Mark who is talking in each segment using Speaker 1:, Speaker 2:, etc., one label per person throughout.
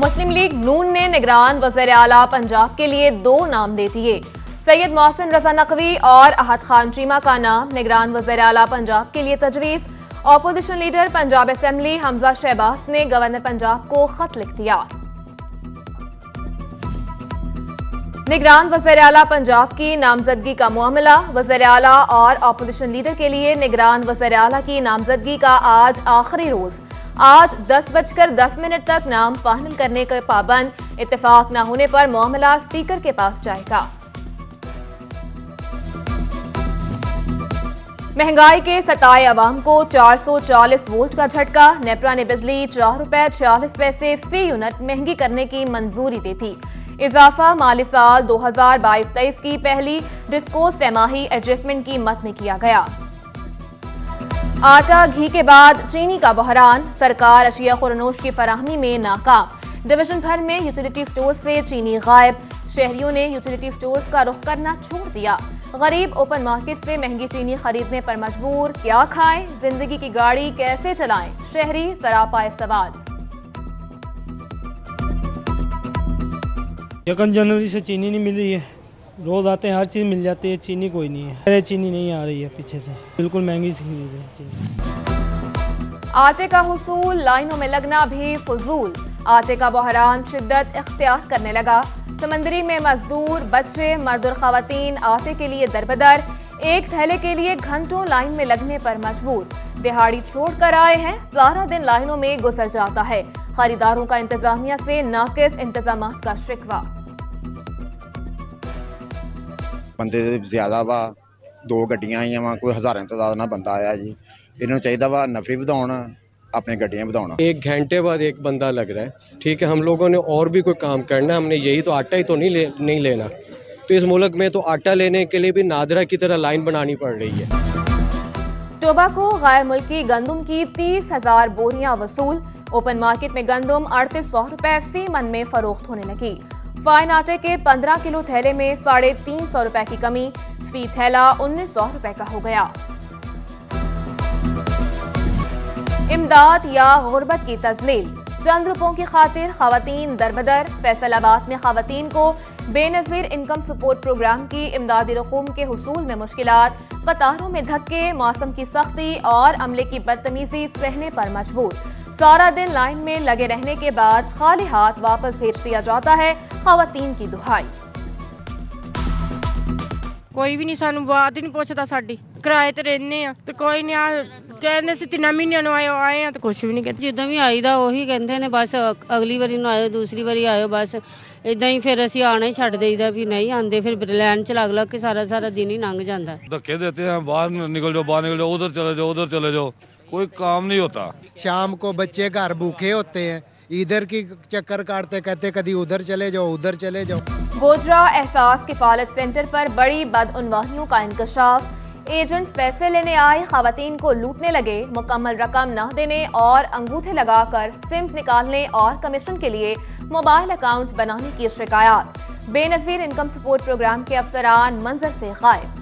Speaker 1: मुस्लिम league नून ने निगरान वज़ीर आला पंजाब के लिए 2 नाम दे दिए। सैयद मोहसिन रजा नकवी और अहद खान चीमा का नाम निगरान वज़ीर आला पंजाब के लिए तजवीज़। Opposition leader Punjab assembly Hamza Shahbaz ने गवर्नर पंजाब को खत लिख दिया। निगरान वज़ीर आला पंजाब की नामजदगी का मामला। वज़ीर आला और ऑपोजिशन लीडर के लिए निगरान वज़ीर आला की नामजदगी का आज आखिरी रोज। आज 10:10 तक नाम फाइनल करने के पाबंद। इत्तेफाक न होने पर मामला स्पीकर के पास जाएगा। महंगाई के सताए अवाम को 440 वोल्ट का झटका। नेपरा ने बिजली ₹4.46 फी यूनिट महंगी करने की मंजूरी दी थी। इजाफा माली साल 2022-23 की पहली डिस्कोस तिमाही एडजस्टमेंट की मद में किया गया। आटा घी के बाद चीनी का बहरान। सरकार अशिया खुरनोश की फराहमी में नाकाम। डिवीजन भर में यूटिलिटी स्टोर से चीनी गायब। शहरियों ने यूटिलिटी स्टोर्स का रुख करना छोड़ दिया। गरीब ओपन मार्केट से महंगी चीनी खरीदने पर मजबूर। क्या खाएं, जिंदगी की गाड़ी कैसे चलाएं, शहरी सरापाए सवाल।
Speaker 2: 1 जनवरी से चीनी नहीं मिल रही है। रोज आते हैं, हर चीज मिल जाती है, चीनी कोई नहीं है। अरे चीनी नहीं आ रही है पीछे से, बिल्कुल महंगी सी खरीद है चीनी।
Speaker 1: आटे का हुसूल, लाइनों में लगना भी फजूल। आटे का बहरान शिद्दत इख्तियार करने लगा। समंदरी में मजदूर, बच्चे, मर्द और खवातीन आटे के लिए दरबदर। एक थैले के लिए घंटों लाइन में लगने पर मजबूर। दिहाड़ी छोड़कर आए हैं, सारा दिन लाइनों में गुजर जाता है। खरीदारों का इंतजामिया से नाकिस इंतजामात का शिकवा।
Speaker 3: ਬੰਦੇ ਜ਼ਿਆਦਾ ਵਾ, 2 ਗੱਡੀਆਂ ਆਈਆਂ ਵਾ, ਕੋਈ ਹਜ਼ਾਰਾਂ ਤਾਦਾਦ ਨਾਲ ਬੰਦਾ ਆਇਆ ਜੀ। ਇਹਨਾਂ ਨੂੰ ਚਾਹੀਦਾ ਵਾ ਨਫਰੀ ਵਧਾਉਣ, अपने गड्डियां बढ़ाना।
Speaker 4: 1 घंटे बाद एक बंदा लग रहा है, ठीक है। हम लोगों ने और भी कोई काम करना है, हमने यही तो आटा ही तो नहीं लेना। तो इस मुल्क में तो आटा लेने के लिए भी नादरा की तरह लाइन बनानी पड़ रही है।
Speaker 1: टोबैको गैर मुल्की गंदम की 30,000 बोरियां वसूल। ओपन मार्केट में गंदम 3800 रुपए फी मन में फरोख्त होने लगी। फाइन आटे के 15 किलो थैले में 350 रुपए की कमी। फी थैला 1900 रुपए का हो गया। इमदाद या गुर्बत की तजलील। चंद रुपयों की खातिर खवातीन दरबदर। फैसलाबाद में खवातीन को बेनजीर इनकम सपोर्ट प्रोग्राम की इमदादी रकूम के हुसूल में मुश्किलात। कतारों में धक्के, मौसम की सख्ती और अमले की बदतमीजी सहने पर मजबूर। सारा दिन लाइन में लगे रहने के बाद खाली हाथ वापस भेज दिया जाता है। खवातीन की दुहाई।
Speaker 5: कोई भी नहीं सानू बात ही नहीं पूछता। साडी किराए ते रहने आ ते कोई नहीं आ कहने से 3 महीनों आए आ तो कुछ भी नहीं कहते।
Speaker 6: जिद्दां भी आईदा ਉਹੀ ਕਹਿੰਦੇ ਨੇ ਬਸ ਅਗਲੀ ਵਾਰੀ ਨੂੰ ਆਇਓ, ਦੂਸਰੀ ਵਾਰੀ ਆਇਓ, ਬਸ ਇਦਾਂ ਹੀ ਫਿਰ ਅਸੀਂ ਆਣਾ ਹੀ ਛੱਡ ਦੇਈਦਾ ਵੀ ਨਹੀਂ ਆਂਦੇ। ਫਿਰ ਲਾਈਨ ਚ ਲੱਗ ਕੇ ਸਾਰਾ दिन ही लंघ जाता है।
Speaker 7: धक्के देते हैं, बाहर निकल जाओ, उधर चले जाओ, कोई काम नहीं होता।
Speaker 8: शाम को बच्चे घर भूखे होते हैं, इधर की चक्कर काटते कहते कभी उधर चले जाओ।
Speaker 1: गोजरा एहसास किफालत सेंटर पर बड़ी बदउनवानियों का इंकशाफ। एजेंट्स पैसे लेने आए खवातीन को लूटने लगे। मुकम्मल रकम न देने और अंगूठे लगाकर सिम्स निकालने और कमीशन के लिए मोबाइल अकाउंट्स बनाने की शिकायत। बेनजीर इनकम सपोर्ट प्रोग्राम के अफसरान मंजर से गायब।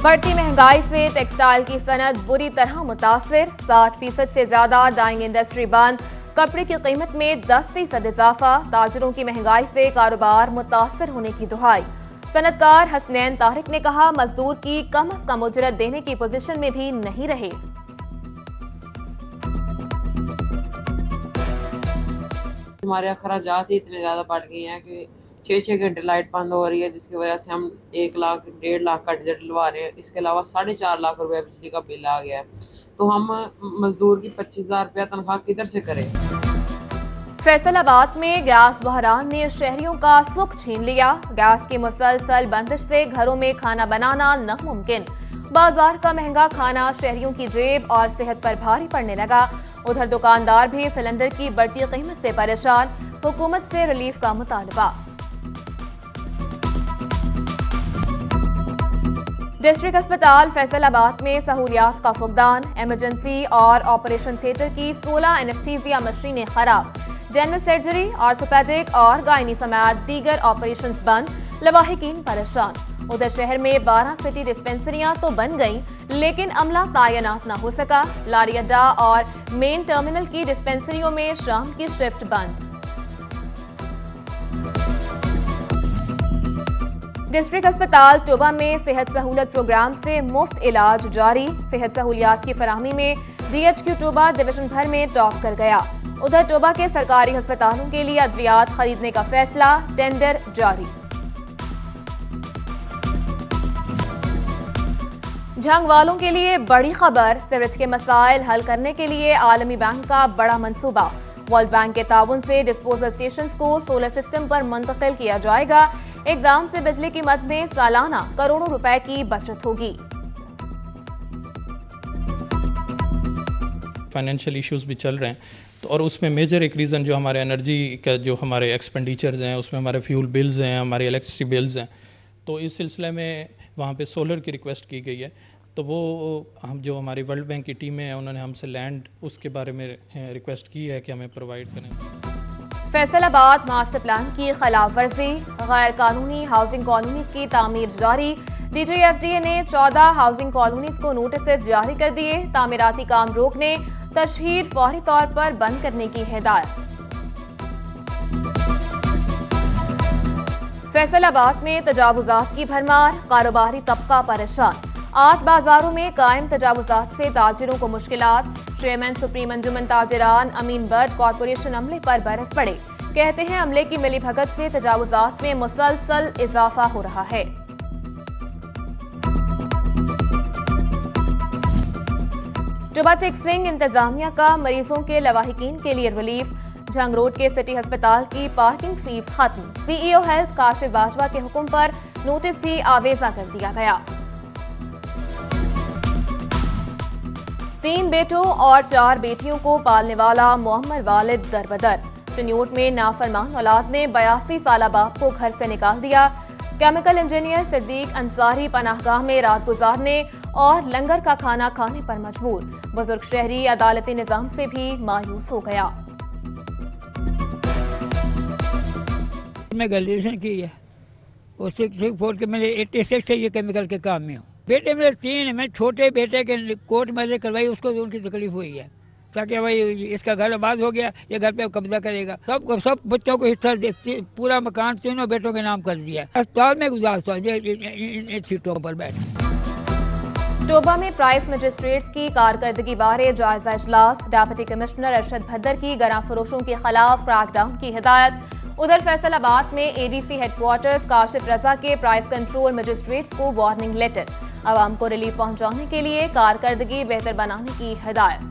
Speaker 1: बढ़ती महंगाई से टेक्सटाइल की सनत बुरी तरह मुतासिर। 60% से ज्यादा डाइंग इंडस्ट्री बंद। कपड़े की कीमत में 10% इजाफा। ताजरों की महंगाई से कारोबार मुतासिर होने की दुहाई। सनतकार हसनैन तारिक ने कहा, मजदूर की कम अज कम उजरत देने की पोजीशन में भी नहीं रहे।
Speaker 9: हमारे अखराजात ही इतने ज्यादा बढ़ गए हैं कि 6-6 घंटे लाइट बंद हो रही है, जिसकी वजह से हम 1 लाख 1.5 लाख का डिजिट डलवा रहे हैं। इसके अलावा 4.5 लाख रुपए बिजली का बिल आ गया है। तो हम मजदूर की 25,000 रुपया तनख्वाह किधर से करें।
Speaker 1: फैसलाबाद में गैस बहरान ने शहरियों का सुख छीन लिया। गैस की मुसलसल बंदिश से घरों में खाना बनाना नामुमकिन। बाजार का महंगा खाना शहरियों की जेब और सेहत पर भारी पड़ने लगा। उधर दुकानदार भी सिलेंडर की बढ़ती कीमत से परेशान। हुकूमत से रिलीफ का मुतालबा। डिस्ट्रिक्ट अस्पताल फैसलाबाद में सहूलियात का फुकदान। इमरजेंसी और ऑपरेशन थिएटर की 16 एनेस्थीसिया मशीनें खराब। जनरल सर्जरी, ऑर्थोपेडिक और गायनी समेत दीगर ऑपरेशंस बंद। लवाहिकीन परेशान। उधर शहर में 12 सिटी डिस्पेंसरियां तो बन गईं, लेकिन अमला तैनात न हो सका। लारी अड्डा और मेन टर्मिनल की डिस्पेंसरियों में शाम की शिफ्ट बंद। डिस्ट्रिक्ट अस्पताल टोबा में सेहत सहूलत प्रोग्राम से मुफ्त इलाज जारी। सेहत सहूलियात की फराहमी में DHQ टोबा डिवीजन भर में टॉप कर गया। उधर टोबा के सरकारी अस्पतालों के लिए अद्वियात खरीदने का फैसला, टेंडर जारी। झंग वालों के लिए बड़ी खबर, सीवरेज के मसाइल हल करने के लिए आलमी बैंक का बड़ा मंसूबा। वर्ल्ड बैंक के ताउन से डिस्पोजल स्टेशंस को सोलर सिस्टम पर मुंतकिल किया जाएगा। इकदाम से बिजली की मद में सालाना करोड़ों रुपए की बचत होगी।
Speaker 10: फाइनेंशियल इश्यूज भी चल रहे हैं, तो और उसमें मेजर एक रीज़न जो हमारे एनर्जी का जो हमारे एक्सपेंडिचर्स हैं, उसमें हमारे फ्यूल बिल्स हैं, हमारे इलेक्ट्रिसिटी बिल्स हैं, तो इस सिलसिले में वहाँ पे सोलर की रिक्वेस्ट की गई है। तो वो हम जो हमारी वर्ल्ड बैंक की टीमें हैं, उन्होंने हमसे लैंड उसके बारे में रिक्वेस्ट की है कि हमें प्रोवाइड करें।
Speaker 1: फैसलाबाद मास्टर प्लान की खिलाफ वर्जी, गैर कानूनी हाउसिंग कॉलोनी की तामीर जारी। DGFDA ने 14 हाउसिंग कॉलोनीज को नोटिस जारी कर दिए। तामीराती काम रोकने, तशहीर फौरी तौर पर बंद करने की हिदायत। फैसलाबाद में तजावुजात की भरमार, कारोबारी तबका परेशान। 8 बाजारों में कायम तजावुजात से ताजिरों को मुश्किलात। चेयरमैन सुप्रीम अंजुमन ताजिरान अमीन बर्ड कॉरपोरेशन अमले पर बरस पड़े। कहते हैं अमले की मिलीभगत से तजावुजात में मुसलसल इजाफा हो रहा है। टोबा टेक्सिंग इंतजामिया का मरीजों के लवाहिकीन के लिए रिलीफ। झंग रोड के सिटी अस्पताल की पार्किंग फीस खत्म। CEO हेल्थ काशिफ बाजवा के हुक्म पर नोटिस भी आवेजा कर दिया गया। 3 बेटों और 4 बेटियों को पालने वाला मोहम्मद वालिद दरबदर। चन्योट में नाफरमान औलाद ने 82 साला बाप को घर से निकाल दिया। केमिकल इंजीनियर सिद्दीक अंसारी पनाहगाह में रात गुजारने और लंगर का खाना खाने पर मजबूर। बुजुर्ग शहरी अदालती निजाम से भी मायूस हो गया।
Speaker 11: मैं ग्रेजुएशन की है और 6 के मैंने 86 से ये केमिकल के काम में हूँ। बेटे मेरे 3 हैं। मैं छोटे बेटे के कोर्ट मैरिज करवाई, उसको तो उनकी तकलीफ हुई है ताकि भाई इसका घर आबाद हो गया, ये घर पे कब्जा करेगा। सब बच्चों को हिस्सा पूरा मकान 3 बेटों के नाम कर दिया। अस्पताल में गुजारता इन सीटों पर बैठ।
Speaker 1: टोबा में प्राइस मजिस्ट्रेट्स की कारकर्दगी बारे जायजा इजलास। डिप्टी कमिश्नर अरशद भद्दर की गरा फरोशों के खिलाफ क्रैकडाउन की हिदायत। उधर फैसलाबाद में ADC हेडक्वार्टर्स काशिफ रजा के प्राइस कंट्रोल मजिस्ट्रेट्स को वार्निंग लेटर। आवाम को रिलीफ पहुंचाने के लिए कारकर्दगी बेहतर बनाने की हिदायत।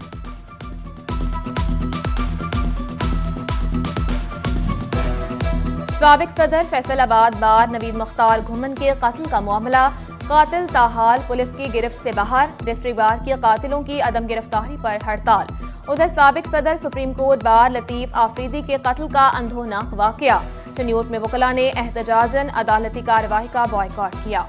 Speaker 1: साबिक सदर फैसलाबाद बार नवीद मुख्तार घुमन के कत्ल का मामला। कातिल ताहाल पुलिस की गिरफ्त से बाहर। डिस्ट्रिक्ट बार के कातिलों की अदम गिरफ्तारी पर हड़ताल। उधर साबिक सदर supreme court bar Latif Afridi के कत्ल का अंधोनाक वाकया। चन्योट में वकला ने एहतजाजन अदालती कार्रवाई का बॉयकॉट किया।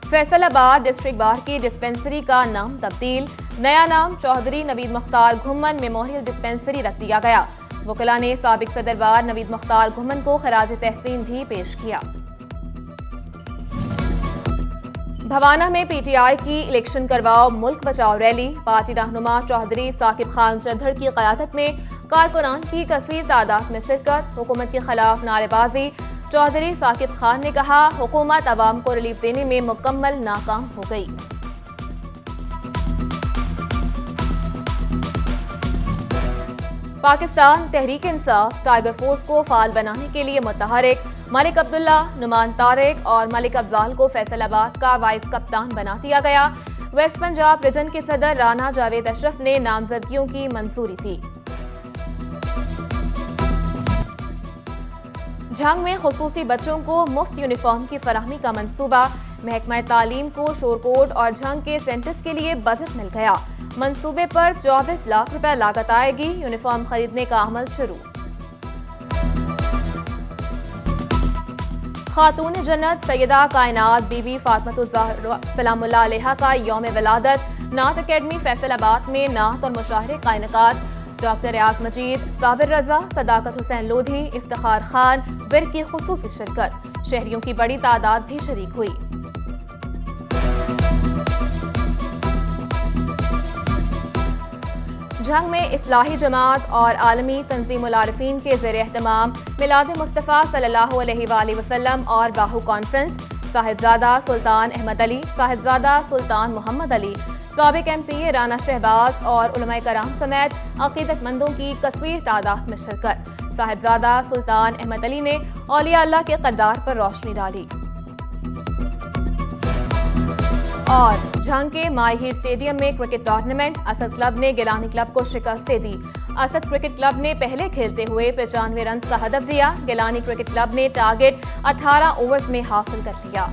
Speaker 1: फैसलाबाद डिस्ट्रिक्ट बार की डिस्पेंसरी का नाम तब्दील। नया नाम चौधरी नवीद मुख्तार घुमन मेमोरियल डिस्पेंसरी रख दिया गया। वकला ने साबिक सदर बार नवीद मुख्तार घुमन को खराज तहसीन भी पेश किया। भवाना में PTI की इलेक्शन करवाओ मुल्क बचाओ रैली। पार्टी रहनुमा चौधरी साकिब खान चंधड़ की क़यादत में कारकुनान की कसीर तादाद में शिरकत। हुकूमत के खिलाफ नारेबाजी। चौधरी साकिब खान ने कहा, हुकूमत अवाम को रिलीफ देने में मुकम्मल नाकाम हो गई। पाकिस्तान तहरीक इंसाफ टाइगर फोर्स को फाल बनाने के लिए मुतहरिक। मलिक अब्दुल्ला, नुमान तारिक और मलिक अफजाल को फैसलाबाद का वाइस कप्तान बना दिया गया। वेस्ट पंजाब रीजन के सदर राना जावेद अशरफ ने नामजदगियों की मंजूरी दी। झंग में खुसूसी बच्चों को मुफ्त यूनिफॉर्म की फराहमी का मंसूबा। महकमा तालीम को शोरकोट और झंग के सेंटर्स के लिए बजट मिल गया। मंसूबे पर 24 लाख रुपए लागत आएगी। यूनिफॉर्म खरीदने का अमल शुरू। खातून जन्नत सैयदा कायनात बीबी फातिमा सलामुल्लाह अलैहा का यौम विलादत। नात अकेडमी फैसलाबाद में नात और मुशाहरे का इनेकाद। ڈاکٹر ریاض مجید، صابر رضا، صداقت حسین لودھی، افتخار خان ور کی خصوصی شرکت، شہریوں کی بڑی تعداد بھی شریک ہوئی۔ جنگ میں اصلاحی جماعت اور عالمی تنظیم العارفین کے زیر اہتمام میلاد مصطفیٰ صلی اللہ علیہ وآلہ وسلم اور باہو کانفرنس، صاحبزادہ سلطان احمد علی، صاحبزادہ سلطان محمد علی، سابق ایم پی رانا شہباز اور علماء کرام سمیت عقیدت مندوں کی کثیر تعداد میں شرکت۔ صاحبزادہ سلطان احمد علی نے اولیاء اللہ کے کردار پر روشنی ڈالی۔ اور جھنگ کے مائی ہیر اسٹیڈیم میں کرکٹ ٹورنامنٹ، اسد کلب نے گیلانی کلب کو شکست دے دی۔ اسد کرکٹ کلب نے پہلے کھیلتے ہوئے 95 رنز کا ہدف دیا۔ گیلانی کرکٹ کلب نے ٹارگٹ 18 اوورز میں حاصل کر دیا۔